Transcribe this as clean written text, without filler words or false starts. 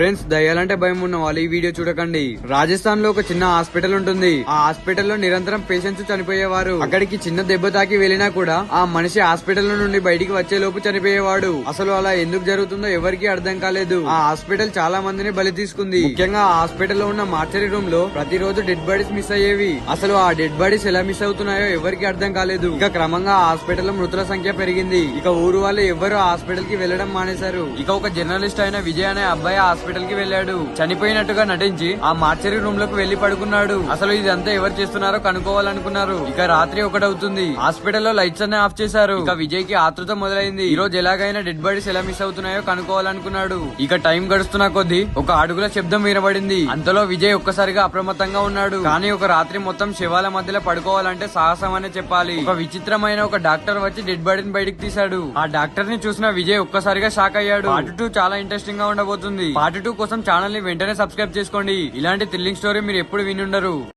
Friends, దయ్యాలంటే భయం ఉన్న వాళ్ళు ఈ వీడియో చూడకండి. రాజస్థాన్ లో ఒక చిన్న హాస్పిటల్ ఉంటుంది. ఆ హాస్పిటల్లో నిరంతరం పేషెంట్స్ చనిపోయేవారు. అక్కడికి చిన్న దెబ్బ తాకి వెళ్ళినా కూడా ఆ మనిషి హాస్పిటల్ నుండి బయటికి వచ్చే లోపు చనిపోయేవాడు. అసలు అలా ఎందుకు జరుగుతుందో ఎవరికీ అర్థం కాలేదు. ఆ హాస్పిటల్ చాలా మందిని బలి తీసుకుంది. ముఖ్యంగా ఆ హాస్పిటల్ లో ఉన్న మార్చరీ రూమ్ లో ప్రతిరోజు డెడ్ బాడీస్ మిస్ అయ్యేవి. అసలు ఆ డెడ్ బాడీస్ ఎలా మిస్ అవుతున్నాయో ఎవరికి అర్థం కాలేదు. ఇక క్రమంగా ఆ హాస్పిటల్ లో మృతుల సంఖ్య పెరిగింది. ఇక ఊరు వాళ్ళు ఎవరు హాస్పిటల్ కి వెళ్లడం మానేశారు. ఇక ఒక జర్నలిస్ట్ అయిన విజయ్ అనే అబ్బాయి హాస్పిటల్ కి వెళ్లాడు. చనిపోయినట్టుగా నటించి ఆ మార్చరీ రూమ్ లోకి వెళ్లి పడుకున్నాడు. అసలు ఇదంతా ఎవరు చేస్తున్నారో కనుక్కోవాలనుకున్నారు. ఇక రాత్రి 1 అవుతుంది. హాస్పిటల్లో లైట్స్ అన్ని ఆఫ్ చేశారు. ఇక విజయ్ కి ఆతృత మొదలైంది. ఈ రోజు ఎలాగైనా డెడ్ బాడీస్ ఎలా మిస్ అవుతున్నాయో కనుక్కోవాలనుకున్నాడు. ఇక టైం గడుస్తున్న కొద్దీ ఒక అడుగుల శబ్దం వినబడింది. అంతలో విజయ్ ఒక్కసారిగా అప్రమత్తంగా ఉన్నాడు. కానీ ఒక రాత్రి మొత్తం శవాల మధ్యలో పడుకోవాలంటే సాహసం అనే చెప్పాలి. ఒక విచిత్రమైన ఒక డాక్టర్ వచ్చి డెడ్ బాడీని బయటికి తీశాడు. ఆ డాక్టర్ ని చూసిన విజయ్ ఒక్కసారిగా షాక్ అయ్యాడు. పార్ట్ 2 చాలా ఇంట్రెస్టింగ్ గా ఉండబోతుంది. పార్ట్ 2 కోసం ఛానల్ ని వెంటనే సబ్స్క్రైబ్ చేసుకోండి. ఇలాంటి థ్రిల్లింగ్ స్టోరీ మీరు ఎప్పుడు విని ఉండరు.